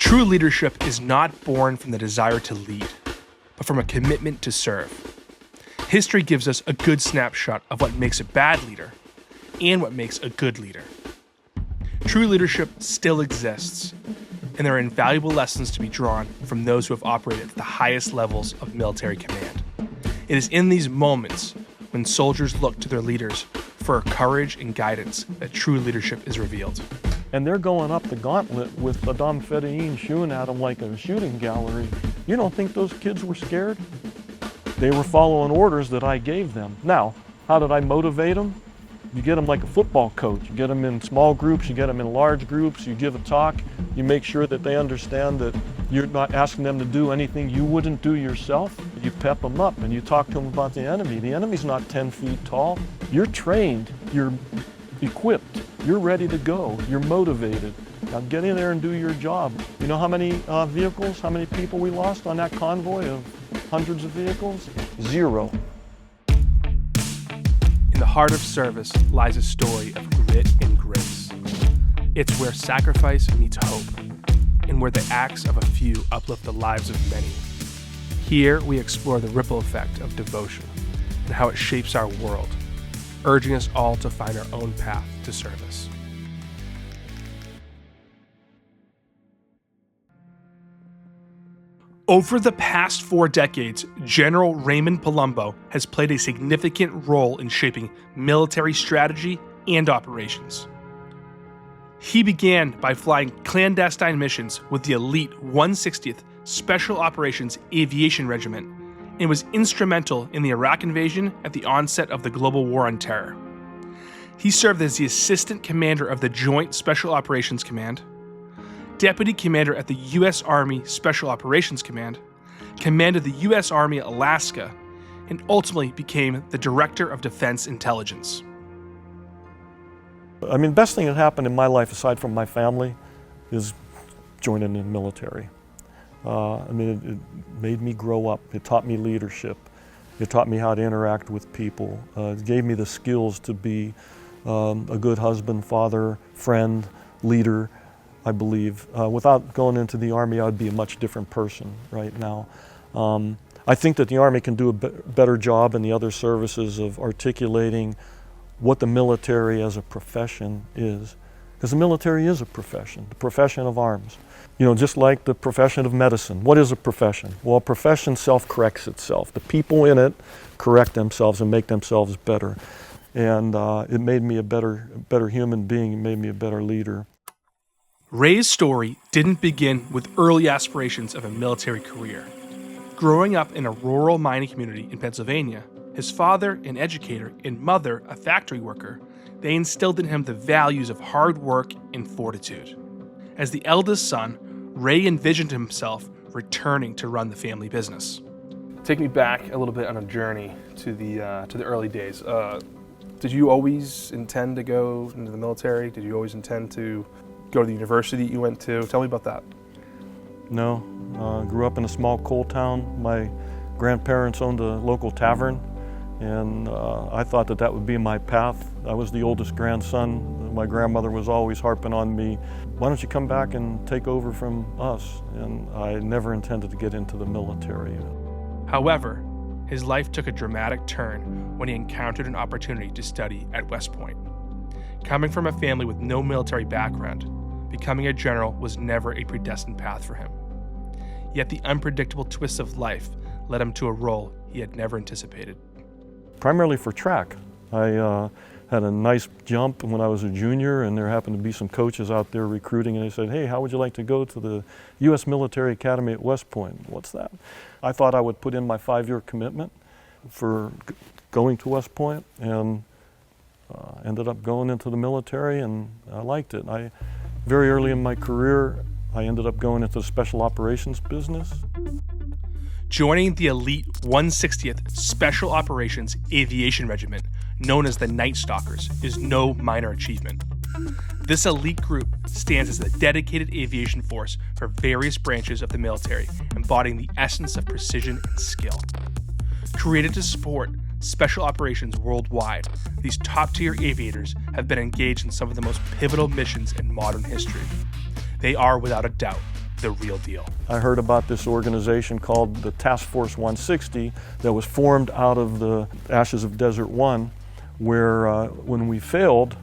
True leadership is not born from the desire to lead, but from a commitment to serve. History gives us a good snapshot of what makes a bad leader and what makes a good leader. True leadership still exists, and there are invaluable lessons to be drawn from those who have operated at the highest levels of military command. It is in these moments when soldiers look to their leaders for courage and guidance that true leadership is revealed. And they're going up the gauntlet with the Dom Fedayeen shooting at them like a shooting gallery. You don't think those kids were scared? They were following orders that I gave them. Now, how did I motivate them? You get them like a football coach. You get them in small groups, you get them in large groups, you give a talk, you make sure that they understand that you're not asking them to do anything you wouldn't do yourself. You pep them up and you talk to them about the enemy. The enemy's not 10 feet tall. You're trained, you're equipped, you're ready to go, you're motivated. Now get in there and do your job. You know how many vehicles, how many people we lost on that convoy of hundreds of vehicles? 0. In the heart of service lies a story of grit and grace. It's where sacrifice meets hope, and where the acts of a few uplift the lives of many. Here we explore the ripple effect of devotion and how it shapes our world, urging us all to find our own path to service. Over the past 4 decades, General Raymond Palumbo has played a significant role in shaping military strategy and operations. He began by flying clandestine missions with the elite 160th Special Operations Aviation Regiment and was instrumental in the Iraq invasion at the onset of the global war on terror. He served as the Assistant Commander of the Joint Special Operations Command, Deputy Commander at the U.S. Army Special Operations Command, commanded the U.S. Army Alaska, and ultimately became the Director of Defense Intelligence. I mean, the best thing that happened in my life, aside from my family, is joining the military. It made me grow up. It taught me leadership. It taught me how to interact with people. It gave me the skills to be a good husband, father, friend, leader, I believe. Without going into the Army, I would be a much different person right now. I think that the Army can do a better job and the other services of articulating what the military as a profession is. Because the military is a profession, the profession of arms. You know, just like the profession of medicine. What is a profession? Well, a profession self-corrects itself. The people in it correct themselves and make themselves better. And it made me a better human being. It made me a better leader. Ray's story didn't begin with early aspirations of a military career. Growing up in a rural mining community in Pennsylvania, his father, an educator, and mother, a factory worker, they instilled in him the values of hard work and fortitude. As the eldest son, Ray envisioned himself returning to run the family business. Take me back a little bit on a journey to the early days. Did you always intend to go into the military? Did you always intend to go to the university you went to? Tell me about that. No, grew up in a small coal town. My grandparents owned a local tavern, and I thought that would be my path. I was the oldest grandson. My grandmother was always harping on me, why don't you come back and take over from us? And I never intended to get into the military. However, his life took a dramatic turn when he encountered an opportunity to study at West Point. Coming from a family with no military background, becoming a general was never a predestined path for him. Yet the unpredictable twists of life led him to a role he had never anticipated. Primarily for track. I had a nice jump when I was a junior, and there happened to be some coaches out there recruiting, and they said, hey, how would you like to go to the U.S. Military Academy at West Point? What's that? I thought I would put in my 5-year commitment for going to West Point, and ended up going into the military, and I liked it. Very early in my career, I ended up going into the special operations business. Joining the elite 160th Special Operations Aviation Regiment, known as the Night Stalkers, is no minor achievement. This elite group stands as a dedicated aviation force for various branches of the military, embodying the essence of precision and skill. Created to support special operations worldwide, these top-tier aviators have been engaged in some of the most pivotal missions in modern history. They are, without a doubt, the real deal. I heard about this organization called the Task Force 160 that was formed out of the ashes of Desert One, where when we failed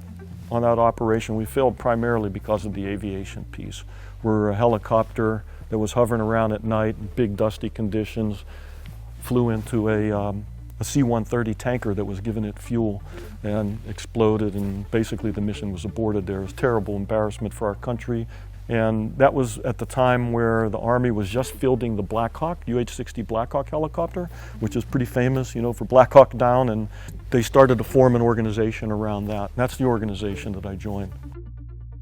on that operation, we failed primarily because of the aviation piece. We're a helicopter that was hovering around at night in big dusty conditions, flew into a C-130 tanker that was giving it fuel and exploded, and basically the mission was aborted there. It was a terrible embarrassment for our country. And that was at the time where the Army was just fielding the Black Hawk, UH-60 Black Hawk helicopter, which is pretty famous, for Black Hawk Down, and they started to form an organization around that. That's the organization that I joined.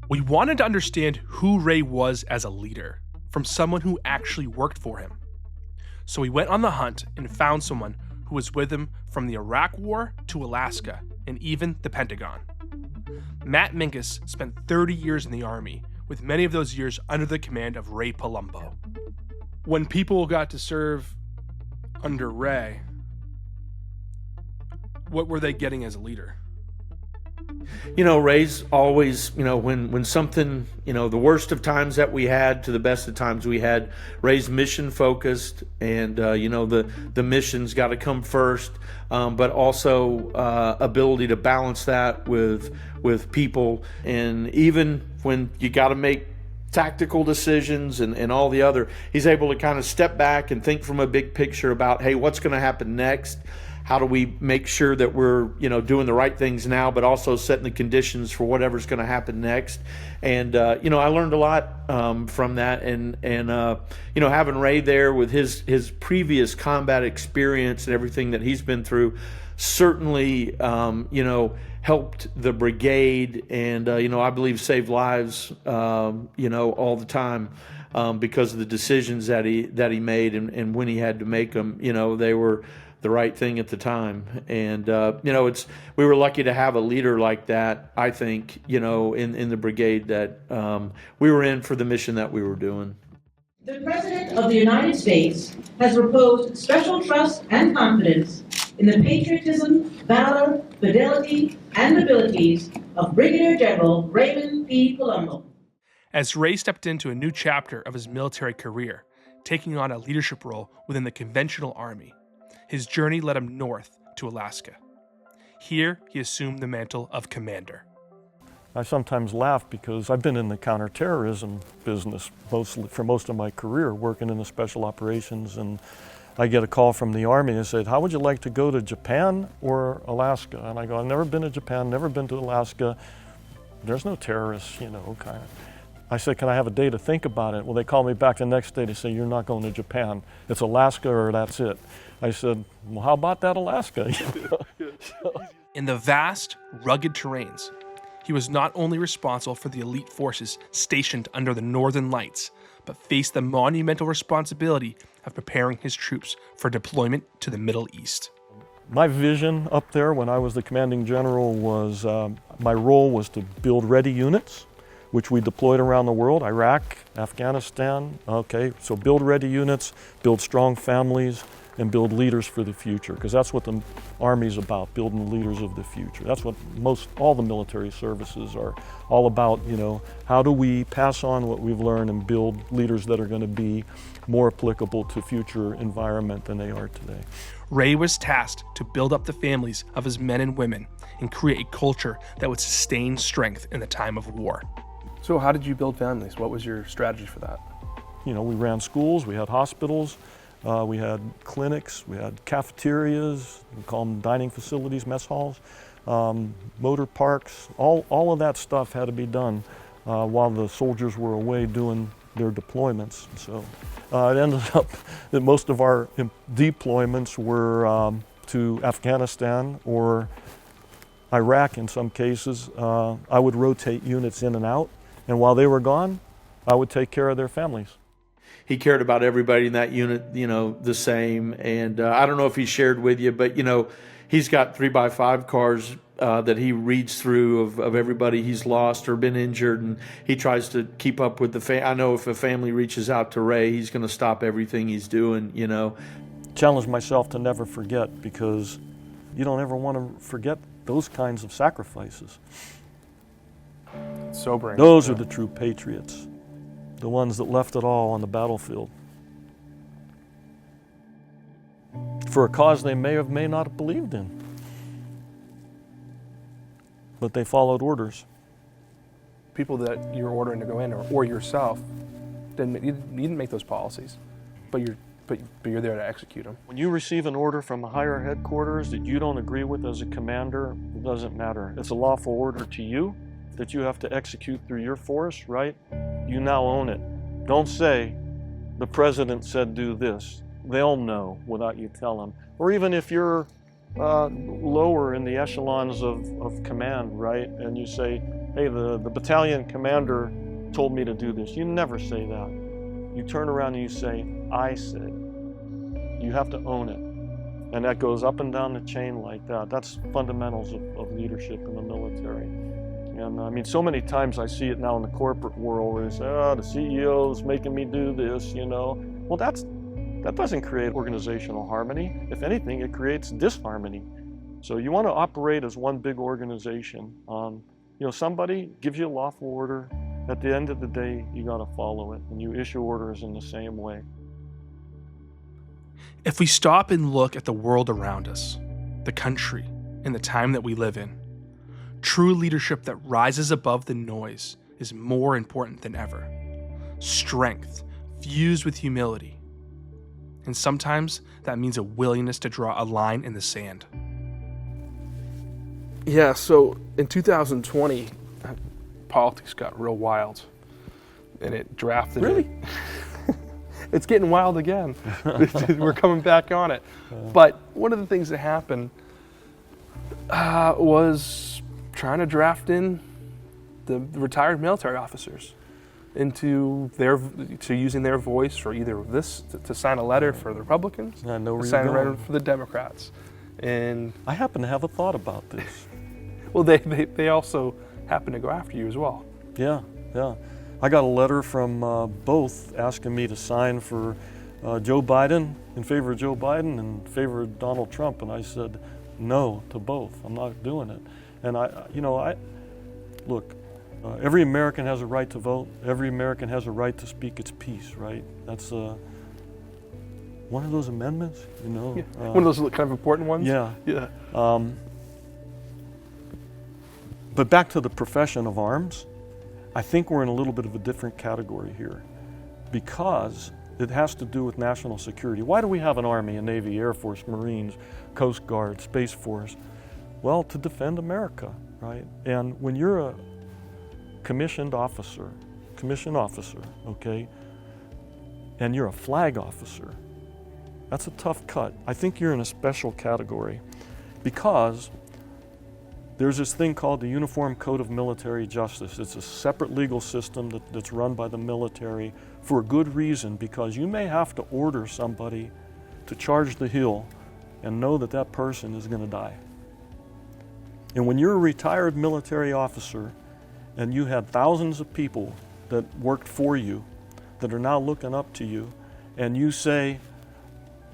We wanted to understand who Ray was as a leader from someone who actually worked for him. So we went on the hunt and found someone who was with him from the Iraq War to Alaska and even the Pentagon. Matt Mingus spent 30 years in the Army, with many of those years under the command of Ray Palumbo. When people got to serve under Ray, what were they getting as a leader? Ray's always, when something, the worst of times that we had to the best of times we had, Ray's mission focused, and, the mission's got to come first, but also ability to balance that with people. And even when you got to make tactical decisions and all the other, he's able to kind of step back and think from a big picture about, hey, what's going to happen next? How do we make sure that we're, doing the right things now, but also setting the conditions for whatever's going to happen next? And, I learned a lot from that. And having Ray there with his previous combat experience and everything that he's been through certainly, helped the brigade and, I believe saved lives, all the time because of the decisions that he made and when he had to make them, they were the right thing at the time. And, we were lucky to have a leader like that, I think, in the brigade that we were in for the mission that we were doing. The President of the United States has reposed special trust and confidence in the patriotism, valor, fidelity, and abilities of Brigadier General Raymond P. Palumbo. As Ray stepped into a new chapter of his military career, taking on a leadership role within the conventional Army, his journey led him north to Alaska. Here, he assumed the mantle of commander. I sometimes laugh because I've been in the counterterrorism business for most of my career, working in the special operations, and I get a call from the Army and said, how would you like to go to Japan or Alaska? And I go, I've never been to Japan, never been to Alaska. There's no terrorists, kind of. I said, can I have a day to think about it? Well, they call me back the next day to say, you're not going to Japan. It's Alaska or that's it. I said, well, how about that Alaska? In the vast, rugged terrains, he was not only responsible for the elite forces stationed under the Northern Lights, but faced the monumental responsibility of preparing his troops for deployment to the Middle East. My vision up there when I was the commanding general was, my role was to build ready units, which we deployed around the world, Iraq, Afghanistan. Okay, so build ready units, build strong families, and build leaders for the future, because that's what the Army's about, building leaders of the future. That's what all the military services are all about, how do we pass on what we've learned and build leaders that are going to be more applicable to future environment than they are today. Ray was tasked to build up the families of his men and women and create a culture that would sustain strength in the time of war. So how did you build families? What was your strategy for that? We ran schools, we had hospitals, we had clinics, we had cafeterias, we call them dining facilities, mess halls, motor parks, all of that stuff had to be done while the soldiers were away doing their deployments. So it ended up that most of our deployments were to Afghanistan or Iraq in some cases. I would rotate units in and out, and while they were gone, I would take care of their families. He cared about everybody in that unit, the same. And I don't know if he shared with you, but, he's got 3x5 cars that he reads through of everybody he's lost or been injured. And he tries to keep up with I know if a family reaches out to Ray, he's going to stop everything he's doing, Challenge myself to never forget, because you don't ever want to forget those kinds of sacrifices. Sobering. Those are the true patriots. the ones that left it all on the battlefield for a cause they may not have believed in. But they followed orders. People that you're ordering to go in, or yourself, you didn't make those policies, but you're there to execute them. When you receive an order from a higher headquarters that you don't agree with as a commander, it doesn't matter. It's a lawful order to you that you have to execute through your force, right? You now own it. Don't say, the president said do this. They'll know without you tell them. Or even if you're lower in the echelons of command, right? And you say, hey, the battalion commander told me to do this. You never say that. You turn around and you say, I said. You have to own it. And that goes up and down the chain like that. That's fundamentals of leadership in the military. And I mean, so many times I see it now in the corporate world where they say, oh, the CEO's making me do this, you know. Well, that doesn't create organizational harmony. If anything, it creates disharmony. So you want to operate as one big organization. Somebody gives you a lawful order. At the end of the day, you got to follow it, and you issue orders in the same way. If we stop and look at the world around us, the country, and the time that we live in, true leadership that rises above the noise is more important than ever. Strength fused with humility. And sometimes that means a willingness to draw a line in the sand. Yeah, so in 2020, politics got real wild, and it drafted. Really? It's getting wild again. We're coming back on it. But one of the things that happened was trying to draft in the retired military officers into using their voice for either this to sign a letter for the Republicans, to sign a letter for the Democrats. And I happen to have a thought about this. Well, they also happen to go after you as well. Yeah. I got a letter from both asking me to sign for Joe Biden, in favor of Joe Biden, and in favor of Donald Trump, and I said no to both. I'm not doing it. And look, every American has a right to vote. Every American has a right to speak its piece, right? That's one of those amendments, you know. Yeah. One of those kind of important ones? Yeah. But back to the profession of arms, I think we're in a little bit of a different category here because it has to do with national security. Why do we have an Army, a Navy, Air Force, Marines, Coast Guard, Space Force? Well, to defend America, right? And when you're a commissioned officer, okay, and you're a flag officer, that's a tough cut. I think you're in a special category because there's this thing called the Uniform Code of Military Justice. It's a separate legal system that's run by the military for a good reason, because you may have to order somebody to charge the hill and know that that person is going to die. And when you're a retired military officer and you had thousands of people that worked for you that are now looking up to you, and you sign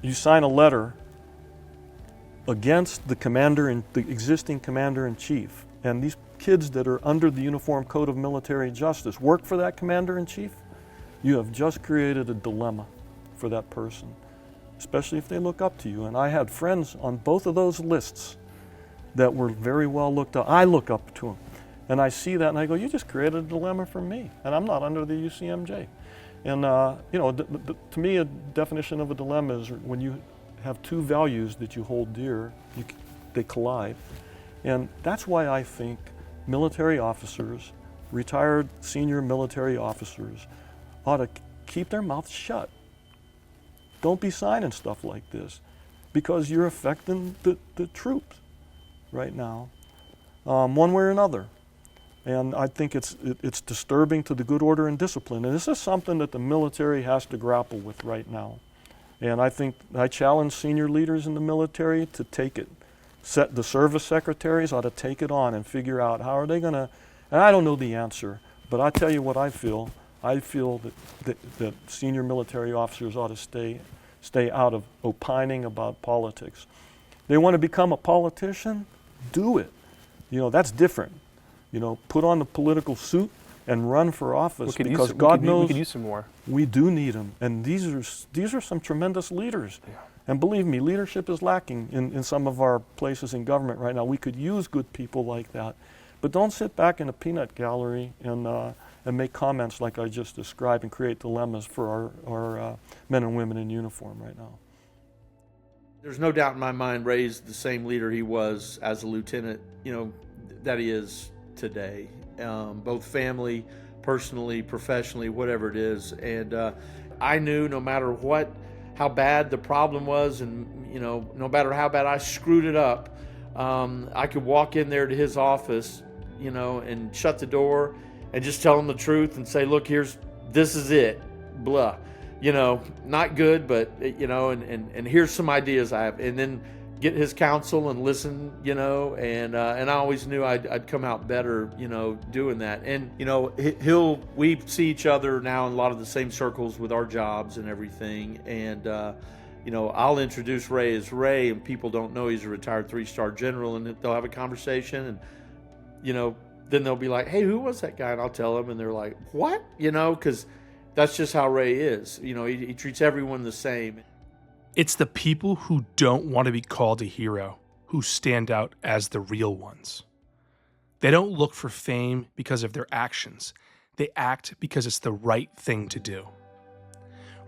a letter against the existing commander-in-chief, and these kids that are under the Uniform Code of Military Justice work for that commander-in-chief, you have just created a dilemma for that person, especially if they look up to you. And I had friends on both of those lists that were very well looked up. I look up to them, and I see that, and I go, you just created a dilemma for me, and I'm not under the UCMJ. And to me, a definition of a dilemma is when you have two values that you hold dear, they collide. And that's why I think military officers, retired senior military officers, ought to keep their mouths shut. Don't be signing stuff like this, because you're affecting the troops right now, one way or another. And I think it's disturbing to the good order and discipline. And this is something that the military has to grapple with right now. And I challenge senior leaders in the military to take it. The service secretaries ought to take it on and figure out how are they going to, and I don't know the answer, but I tell you what I feel. I feel that senior military officers ought to stay out of opining about politics. They want to become a politician? Do it. That's different. Put on the political suit and run for office, We because God knows we could use some more. we do need them. And these are some tremendous leaders. Yeah. And believe me, leadership is lacking in some of our places in government right now. We could use good people like that. But don't sit back in a peanut gallery and make comments like I just described and create dilemmas for our men and women in uniform right now. There's no doubt in my mind Ray's the same leader he was as a lieutenant, that he is today. Both family, personally, professionally, whatever it is. And I knew no matter how bad the problem was, and no matter how bad I screwed it up, I could walk in there to his office, and shut the door and just tell him the truth and say, look, this is it, blah. Not good, but, and here's some ideas I have. And then get his counsel and listen, and I always knew I'd come out better, doing that. And, we see each other now in a lot of the same circles with our jobs and everything. And, I'll introduce Ray as Ray, and people don't know he's a retired 3-star general, and they'll have a conversation, and, then they'll be like, hey, who was that guy? And I'll tell them, and they're like, what? Because that's just how Ray is. He treats everyone the same. It's the people who don't want to be called a hero who stand out as the real ones. They don't look for fame because of their actions. They act because it's the right thing to do.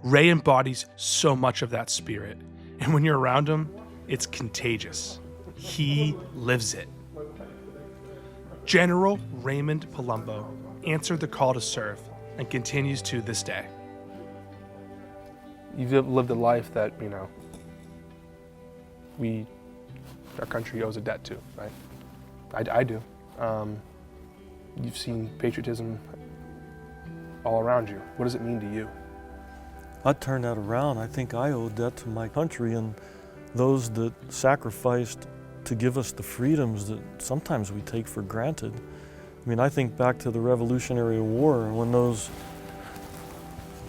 Ray embodies so much of that spirit, and when you're around him, it's contagious. He lives it. General Raymond Palumbo answered the call to serve and continues to this day. You've lived a life that, our country owes a debt to, right? I do. You've seen patriotism all around you. What does it mean to you? I'd turn that around. I think I owe debt to my country and those that sacrificed to give us the freedoms that sometimes we take for granted. I think back to the Revolutionary War, when those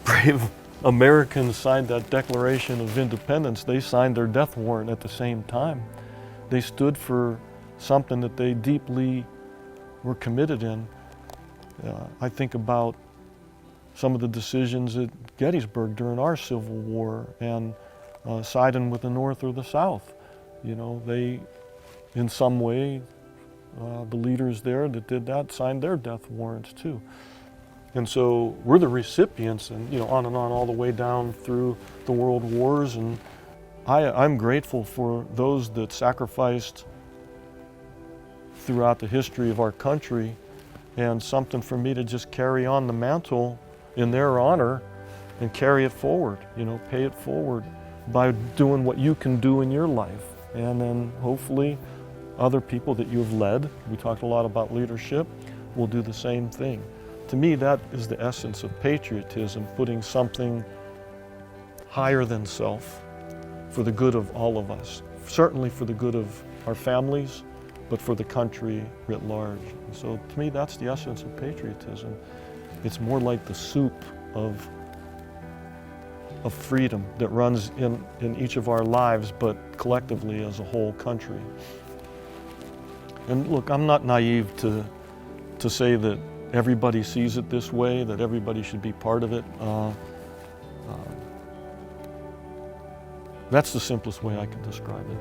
brave Americans signed that Declaration of Independence. They signed their death warrant at the same time. They stood for something that they deeply were committed in. I think about some of the decisions at Gettysburg during our Civil War and siding with the North or the South. They, in some way, the leaders there that did that signed their death warrants too. And so we're the recipients, and on and on all the way down through the world wars. And I'm grateful for those that sacrificed throughout the history of our country, and something for me to just carry on the mantle in their honor and carry it forward, pay it forward by doing what you can do in your life. And then hopefully other people that you've led, we talked a lot about leadership, will do the same thing. To me, that is the essence of patriotism, putting something higher than self for the good of all of us, certainly for the good of our families, but for the country writ large. And so to me, that's the essence of patriotism. It's more like the soup of freedom that runs in each of our lives, but collectively as a whole country. And look, I'm not naive to say that everybody sees it this way, that everybody should be part of it. That's the simplest way I can describe it.